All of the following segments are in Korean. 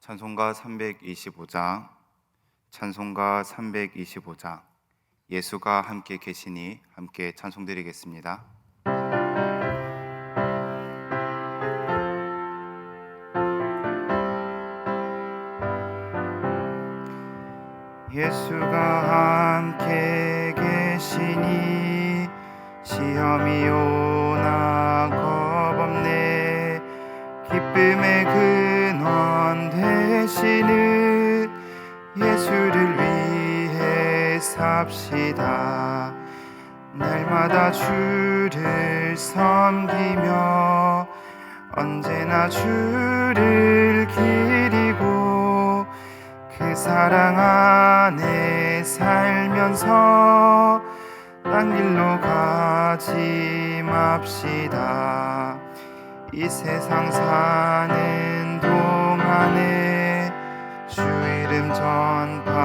찬송가 325장, 찬송가 325장. 예수가 함께 계시니 함께 찬송드리겠습니다. 예수가 함께 계시니 시험이 오나 겁없네. 기쁨의 근원 되시는 예수를 위해 삽시다. 날마다 주를 섬기며 언제나 주를 기리고 그 사랑 안에 살면서 딴 길로 가지 맙시다. 이 세상 사는 동안에 주 이름 전파하면서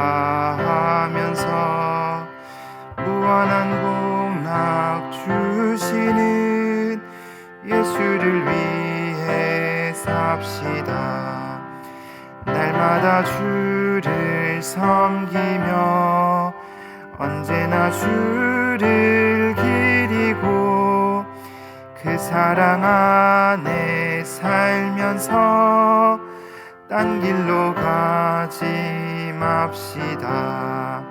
무한한 복락 주시는 예수를 위해 삽시다. 날마다 주를 섬기며 언제나 주를 기리고 그 사랑 안에 살면서 딴 길로 가지 맙시다.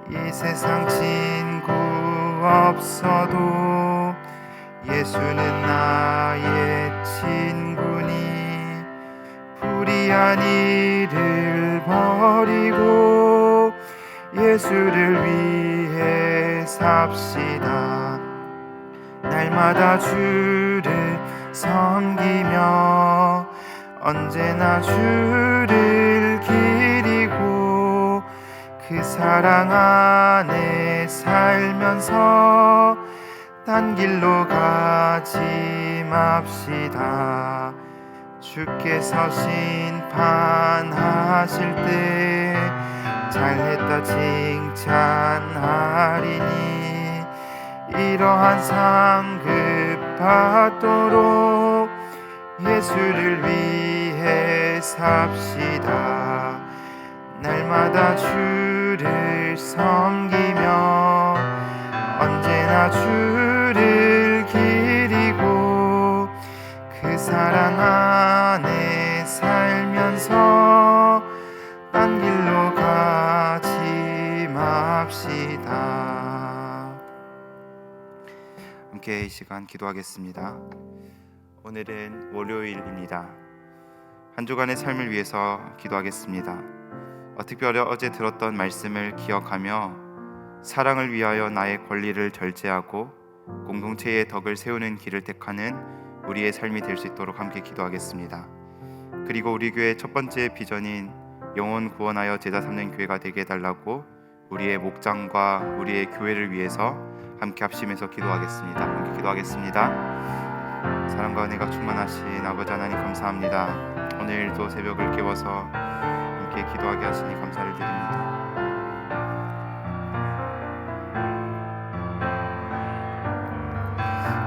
이 세상 친구 없어도 예수는 나의 친구니 불의한 일을 버리고 예수를 위해 삽시다. 날마다 주를 섬기며 언제나 주를 기리고 그 사랑 안에 살면서 딴 길로 가지 맙시다. 주께서 심판하실 때 잘했다 칭찬하리니 이러한 상급 받도록 예수를 위해 삽시다. 날마다 주를 섬기며 언제나 주를 기리고 그 사랑 안에 살면서 딴 길로 가지 맙시다. 함께 이 시간 기도하겠습니다. 오늘은 월요일입니다. 한 주간의 삶을 위해서 기도하겠습니다. 특별히 어제 들었던 말씀을 기억하며 사랑을 위하여 나의 권리를 절제하고 공동체의 덕을 세우는 길을 택하는 우리의 삶이 될 수 있도록 함께 기도하겠습니다. 그리고 우리 교회 첫 번째 비전인 영혼 구원하여 제자 삼는 교회가 되게 해달라고 우리의 목장과 우리의 교회를 위해서 함께 합심해서 기도하겠습니다. 함께 기도하겠습니다. 사랑과 은혜가 충만하신 아버지 하나님 감사합니다. 오늘도 새벽을 깨워서 함께 기도하게 하시니 감사를 드립니다.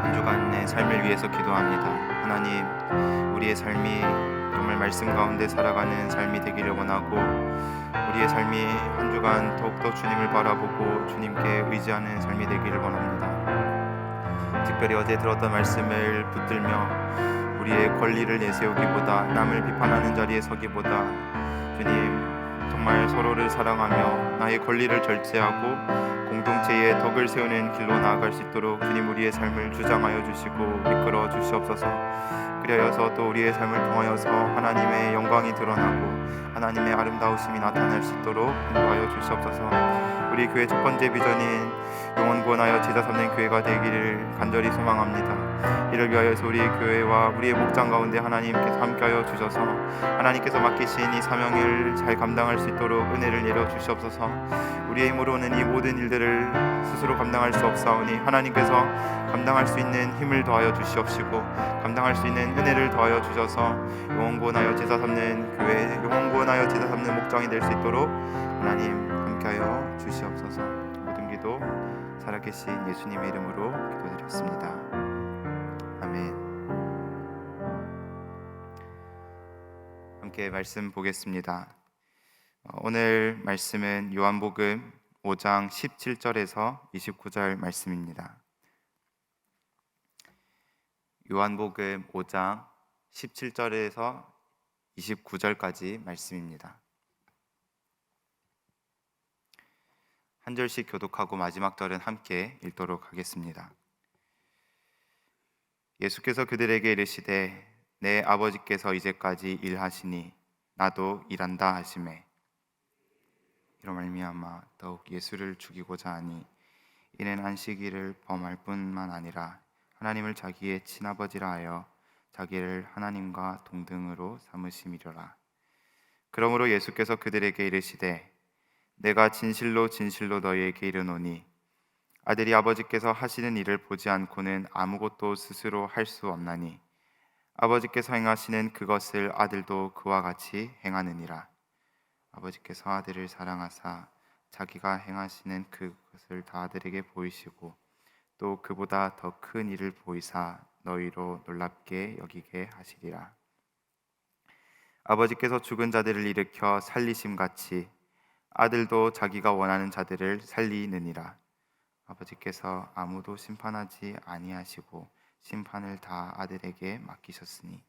한 주간의 삶을 위해서 기도합니다. 하나님, 우리의 삶이 정말 말씀 가운데 살아가는 삶이 되기를 원하고 우리의 삶이 한 주간 더욱더 주님을 바라보고 주님께 의지하는 삶이 되기를 원합니다. 특별히 어제 들었던 말씀을 붙들며 우리의 권리를 내세우기보다 남을 비판하는 자리에 서기보다 주님 정말 서로를 사랑하며 나의 권리를 절제하고 공동체의 덕을 세우는 길로 나아갈 수 있도록 주님 우리의 삶을 주장하여 주시고 이끌어 주시옵소서. 그리하여서 또 우리의 삶을 통하여서 하나님의 영광이 드러나고 하나님의 아름다우심이 나타날 수 있도록 인도하여 주시옵소서. 우리 교회 첫 번째 비전인 영혼 구원하여 제자 삼는 교회가 되기를 간절히 소망합니다. 이를 위하여서 우리의 교회와 우리의 목장 가운데 하나님께서 함께하여 주셔서 하나님께서 맡기신 이 사명을 잘 감당할 수 있도록 은혜를 내려 주시옵소서. 우리의 힘으로는 이 모든 일들을 스스로 감당할 수 없사오니 하나님께서 감당할 수 있는 힘을 더하여 주시옵시고 감당할 수 있는 은혜를 더하여 주셔서 영혼 구원하여 제자 삼는 교회, 영혼 구원하여 제자 삼는 목장이 될 수 있도록 하나님 함께하여 주시옵소서. 모든 기도 살아계신 예수님의 이름으로 기도드렸습니다. 아멘. 함께 말씀 보겠습니다. 오늘 말씀은 요한복음 5장 17절에서 29절 말씀입니다. 요한복음 5장 17절에서 29절까지 말씀입니다. 한 절씩 교독하고 마지막 절은 함께 읽도록 하겠습니다. 예수께서 그들에게 이르시되 내 아버지께서 이제까지 일하시니 나도 일한다 하시매 이로 말미암아 더욱 예수를 죽이고자 하니 이는 안식일을 범할 뿐만 아니라 하나님을 자기의 친아버지라 하여 자기를 하나님과 동등으로 삼으심이로라. 그러므로 예수께서 그들에게 이르시되 내가 진실로 진실로 너희에게 이르노니 아들이 아버지께서 하시는 일을 보지 않고는 아무것도 스스로 할 수 없나니 아버지께서 행하시는 그것을 아들도 그와 같이 행하느니라. 아버지께서 아들을 사랑하사 자기가 행하시는 그것을 다 아들에게 보이시고 또 그보다 더 큰 일을 보이사 너희로 놀랍게 여기게 하시리라. 아버지께서 죽은 자들을 일으켜 살리심 같이 아들도 자기가 원하는 자들을 살리느니라. 아버지께서 아무도 심판하지 아니하시고 심판을 다 아들에게 맡기셨으니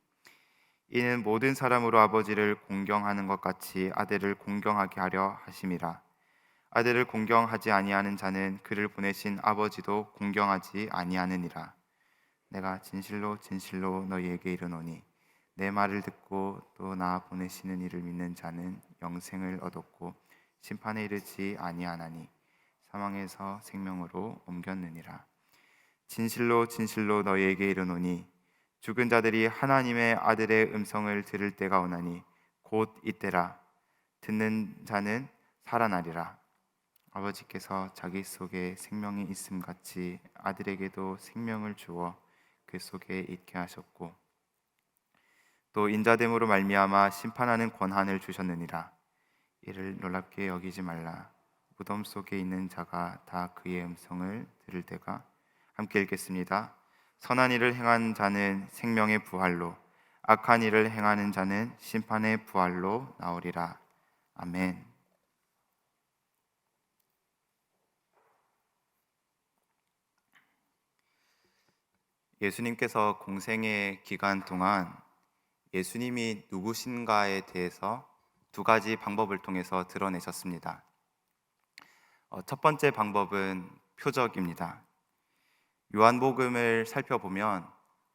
이는 모든 사람으로 아버지를 공경하는 것 같이 아들을 공경하게 하려 하심이라. 아들을 공경하지 아니하는 자는 그를 보내신 아버지도 공경하지 아니하느니라. 내가 진실로 진실로 너희에게 이르노니 내 말을 듣고 또 나 보내시는 이를 믿는 자는 영생을 얻었고 심판에 이르지 아니하나니 사망에서 생명으로 옮겼느니라. 진실로 진실로 너희에게 이르노니 죽은 자들이 하나님의 아들의 음성을 들을 때가 오나니 곧 이때라. 듣는 자는 살아나리라. 아버지께서 자기 속에 생명이 있음 같이 아들에게도 생명을 주어 그 속에 있게 하셨고 또 인자됨으로 말미암아 심판하는 권한을 주셨느니라. 이를 놀랍게 여기지 말라. 무덤 속에 있는 자가 다 그의 음성을 들을 때가 함께 읽겠습니다. 선한 일을 행한 자는 생명의 부활로 악한 일을 행하는 자는 심판의 부활로 나오리라. 아멘. 예수님께서 공생의 기간 동안 예수님이 누구신가에 대해서 두 가지 방법을 통해서 드러내셨습니다. 첫 번째 방법은 표적입니다. 요한복음을 살펴보면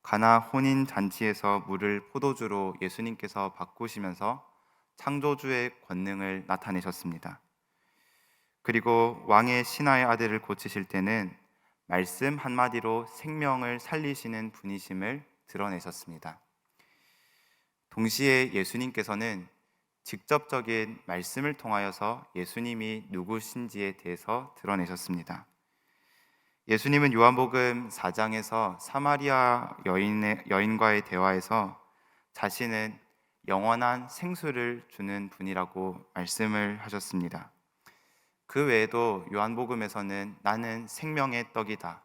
가나 혼인 잔치에서 물을 포도주로 예수님께서 바꾸시면서 창조주의 권능을 나타내셨습니다. 그리고 왕의 신하의 아들을 고치실 때는 말씀 한마디로 생명을 살리시는 분이심을 드러내셨습니다. 동시에 예수님께서는 직접적인 말씀을 통하여서 예수님이 누구신지에 대해서 드러내셨습니다. 예수님은 요한복음 4장에서 사마리아 여인과의 대화에서 자신은 영원한 생수를 주는 분이라고 말씀을 하셨습니다. 그 외에도 요한복음에서는 나는 생명의 떡이다.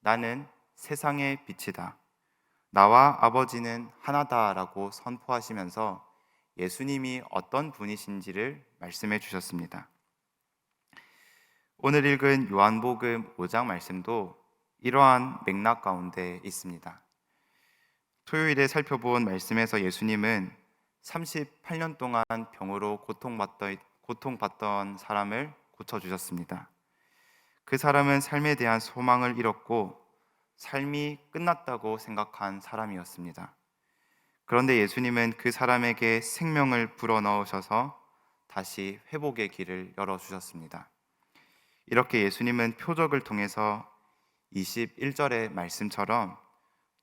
나는 세상의 빛이다. 나와 아버지는 하나다라고 선포하시면서 예수님이 어떤 분이신지를 말씀해 주셨습니다. 오늘 읽은 요한복음 5장 말씀도 이러한 맥락 가운데 있습니다. 토요일에 살펴본 말씀에서 예수님은 38년 동안 병으로 고통받던 사람을 고쳐주셨습니다. 그 사람은 삶에 대한 소망을 잃었고 삶이 끝났다고 생각한 사람이었습니다. 그런데 예수님은 그 사람에게 생명을 불어넣으셔서 다시 회복의 길을 열어주셨습니다. 이렇게 예수님은 표적을 통해서 21절의 말씀처럼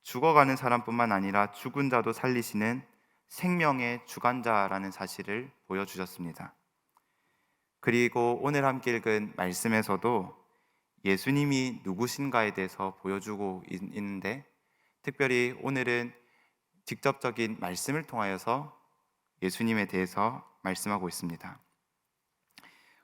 죽어가는 사람뿐만 아니라 죽은 자도 살리시는 생명의 주관자라는 사실을 보여주셨습니다. 그리고 오늘 함께 읽은 말씀에서도 예수님이 누구신가에 대해서 보여주고 있는데 특별히 오늘은 직접적인 말씀을 통하여서 예수님에 대해서 말씀하고 있습니다.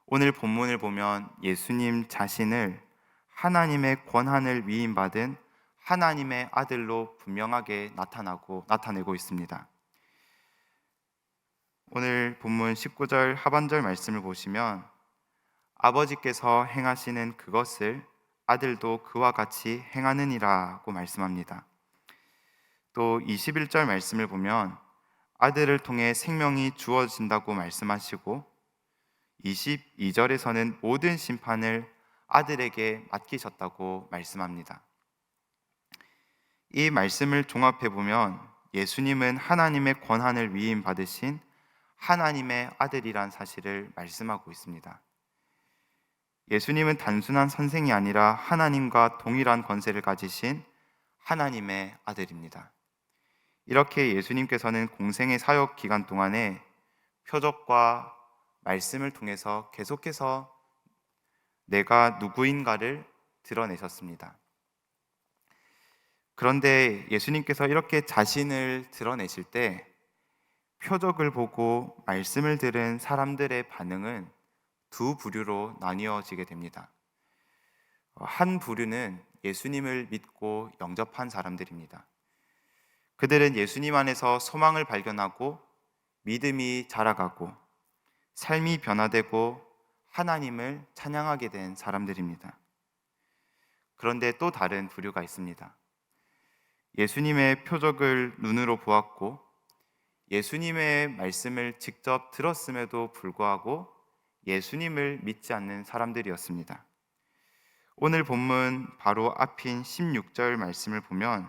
오늘 본문을 보면 예수님 자신을 하나님의 권한을 위임받은 하나님의 아들로 분명하게 나타내고 있습니다. 오늘 본문 19절 하반절 말씀을 보시면 아버지께서 행하시는 그것을 아들도 그와 같이 행하느니라고 말씀합니다. 또 21절 말씀을 보면 아들을 통해 생명이 주어진다고 말씀하시고 22절에서는 모든 심판을 아들에게 맡기셨다고 말씀합니다. 이 말씀을 종합해 보면 예수님은 하나님의 권한을 위임받으신 하나님의 아들이란 사실을 말씀하고 있습니다. 예수님은 단순한 선생이 아니라 하나님과 동일한 권세를 가지신 하나님의 아들입니다. 이렇게 예수님께서는 공생의 사역 기간 동안에 표적과 말씀을 통해서 계속해서 내가 누구인가를 드러내셨습니다. 그런데 예수님께서 이렇게 자신을 드러내실 때 표적을 보고 말씀을 들은 사람들의 반응은 두 부류로 나뉘어지게 됩니다. 한 부류는 예수님을 믿고 영접한 사람들입니다. 그들은 예수님 안에서 소망을 발견하고 믿음이 자라가고 삶이 변화되고 하나님을 찬양하게 된 사람들입니다. 그런데 또 다른 부류가 있습니다. 예수님의 표적을 눈으로 보았고 예수님의 말씀을 직접 들었음에도 불구하고 예수님을 믿지 않는 사람들이었습니다. 오늘 본문 바로 앞인 16절 말씀을 보면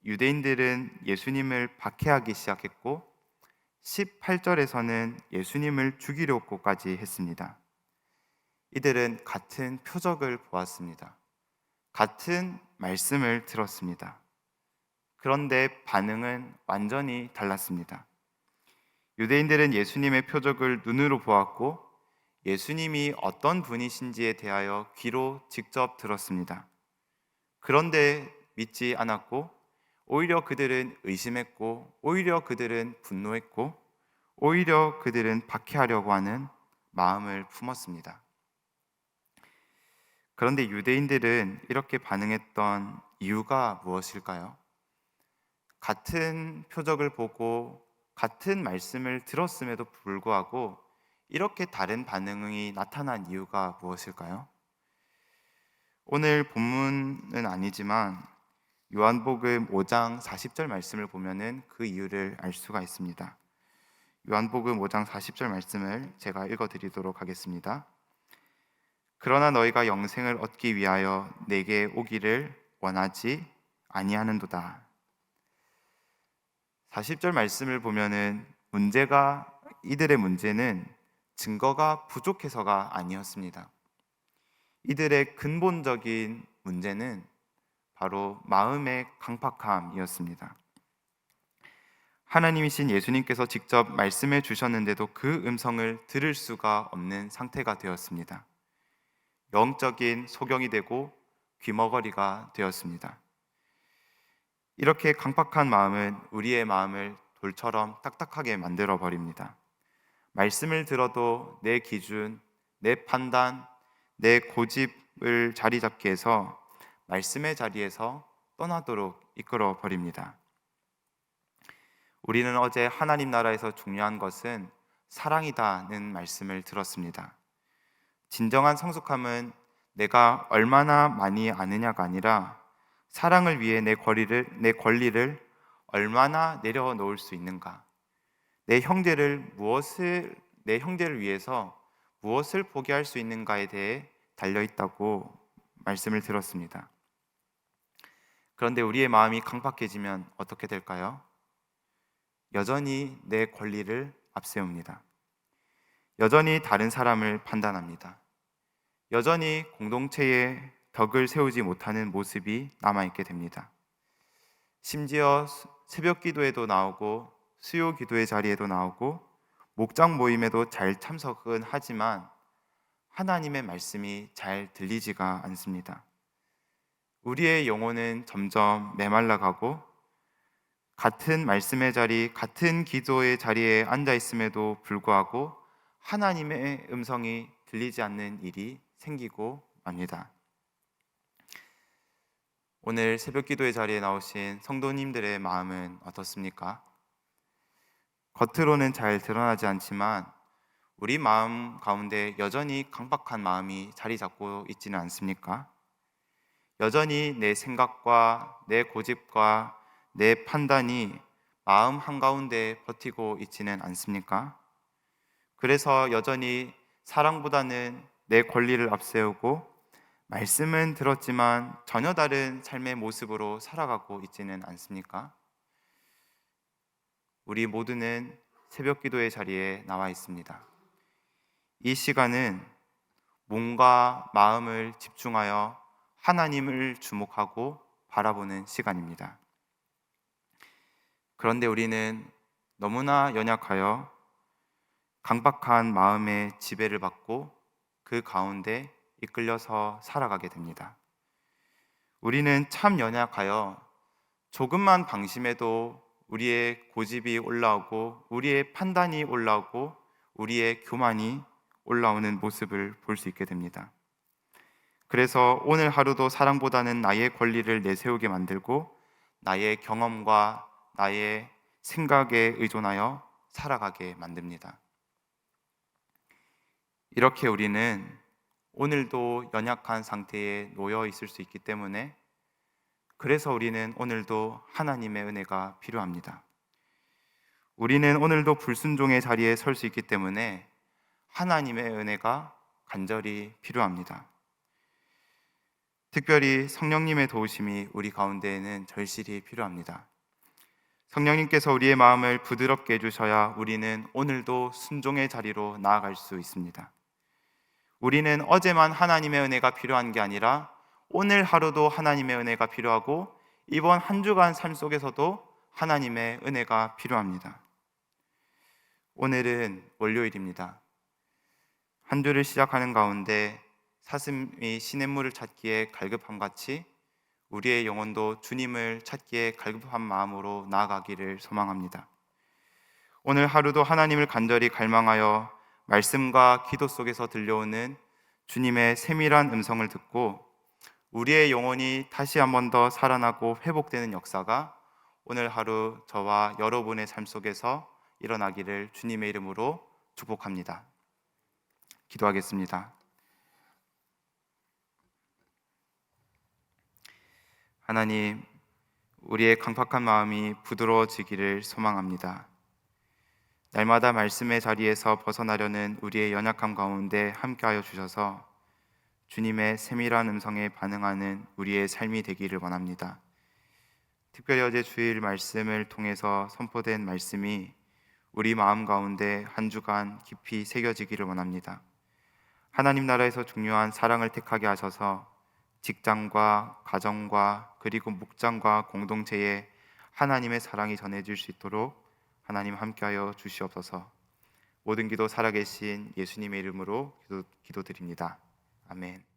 유대인들은 예수님을 박해하기 시작했고 18절에서는 예수님을 죽이려고까지 했습니다. 이들은 같은 표적을 보았습니다. 같은 말씀을 들었습니다. 그런데 반응은 완전히 달랐습니다. 유대인들은 예수님의 표적을 눈으로 보았고 예수님이 어떤 분이신지에 대하여 귀로 직접 들었습니다. 그런데 믿지 않았고 오히려 그들은 의심했고 오히려 그들은 분노했고 오히려 그들은 박해하려고 하는 마음을 품었습니다. 그런데 유대인들은 이렇게 반응했던 이유가 무엇일까요? 같은 표적을 보고 같은 말씀을 들었음에도 불구하고 이렇게 다른 반응이 나타난 이유가 무엇일까요? 오늘 본문은 아니지만 요한복음 5장 40절 말씀을 보면은 그 이유를 알 수가 있습니다. 요한복음 5장 40절 말씀을 제가 읽어드리도록 하겠습니다. 그러나 너희가 영생을 얻기 위하여 내게 오기를 원하지 아니하는도다. 40절 말씀을 보면은 이들의 문제는 증거가 부족해서가 아니었습니다. 이들의 근본적인 문제는 바로 마음의 강팍함이었습니다. 하나님이신 예수님께서 직접 말씀해 주셨는데도 그 음성을 들을 수가 없는 상태가 되었습니다. 영적인 소경이 되고 귀머거리가 되었습니다. 이렇게 강팍한 마음은 우리의 마음을 돌처럼 딱딱하게 만들어 버립니다. 말씀을 들어도 내 기준, 내 판단, 내 고집을 자리 잡기 위해서 말씀의 자리에서 떠나도록 이끌어 버립니다. 우리는 어제 하나님 나라에서 중요한 것은 사랑이다는 말씀을 들었습니다. 진정한 성숙함은 내가 얼마나 많이 아느냐가 아니라 사랑을 위해 내 권리를 얼마나 내려놓을 수 있는가, 내 형제를 위해서 무엇을 포기할 수 있는가에 대해 달려있다고 말씀을 들었습니다. 그런데 우리의 마음이 강팍해지면 어떻게 될까요? 여전히 내 권리를 앞세웁니다. 여전히 다른 사람을 판단합니다. 여전히 공동체에 덕을 세우지 못하는 모습이 남아있게 됩니다. 심지어 새벽 기도에도 나오고 수요 기도의 자리에도 나오고 목장 모임에도 잘 참석은 하지만 하나님의 말씀이 잘 들리지가 않습니다. 우리의 영혼은 점점 메말라가고 같은 말씀의 자리, 같은 기도의 자리에 앉아 있음에도 불구하고 하나님의 음성이 들리지 않는 일이 생기고 맙니다. 오늘 새벽 기도의 자리에 나오신 성도님들의 마음은 어떻습니까? 겉으로는 잘 드러나지 않지만 우리 마음 가운데 여전히 강박한 마음이 자리 잡고 있지는 않습니까? 여전히 내 생각과 내 고집과 내 판단이 마음 한가운데 버티고 있지는 않습니까? 그래서 여전히 사랑보다는 내 권리를 앞세우고 말씀은 들었지만 전혀 다른 삶의 모습으로 살아가고 있지는 않습니까? 우리 모두는 새벽 기도의 자리에 나와 있습니다. 이 시간은 몸과 마음을 집중하여 하나님을 주목하고 바라보는 시간입니다. 그런데 우리는 너무나 연약하여 강박한 마음의 지배를 받고 그 가운데 이끌려서 살아가게 됩니다. 우리는 참 연약하여 조금만 방심해도 우리의 고집이 올라오고 우리의 판단이 올라오고 우리의 교만이 올라오는 모습을 볼 수 있게 됩니다. 그래서 오늘 하루도 사랑보다는 나의 권리를 내세우게 만들고 나의 경험과 나의 생각에 의존하여 살아가게 만듭니다. 이렇게 우리는 오늘도 연약한 상태에 놓여 있을 수 있기 때문에 그래서 우리는 오늘도 하나님의 은혜가 필요합니다. 우리는 오늘도 불순종의 자리에 설 수 있기 때문에 하나님의 은혜가 간절히 필요합니다. 특별히 성령님의 도우심이 우리 가운데에는 절실히 필요합니다. 성령님께서 우리의 마음을 부드럽게 해주셔야 우리는 오늘도 순종의 자리로 나아갈 수 있습니다. 우리는 어제만 하나님의 은혜가 필요한 게 아니라 오늘 하루도 하나님의 은혜가 필요하고 이번 한 주간 삶 속에서도 하나님의 은혜가 필요합니다. 오늘은 월요일입니다. 한 주를 시작하는 가운데 사슴이 시냇물을 찾기에 갈급함같이 우리의 영혼도 주님을 찾기에 갈급한 마음으로 나아가기를 소망합니다. 오늘 하루도 하나님을 간절히 갈망하여 말씀과 기도 속에서 들려오는 주님의 세밀한 음성을 듣고 우리의 영혼이 다시 한 번 더 살아나고 회복되는 역사가 오늘 하루 저와 여러분의 삶 속에서 일어나기를 주님의 이름으로 축복합니다. 기도하겠습니다. 하나님, 우리의 강팍한 마음이 부드러워지기를 소망합니다. 날마다 말씀의 자리에서 벗어나려는 우리의 연약함 가운데 함께하여 주셔서 주님의 세밀한 음성에 반응하는 우리의 삶이 되기를 원합니다. 특별히 어제 주일 말씀을 통해서 선포된 말씀이 우리 마음 가운데 한 주간 깊이 새겨지기를 원합니다. 하나님 나라에서 중요한 사랑을 택하게 하셔서 직장과 가정과 그리고 목장과 공동체에 하나님의 사랑이 전해질 수 있도록 하나님 함께하여 주시옵소서. 모든 기도 살아계신 예수님의 이름으로 기도드립니다. 아멘.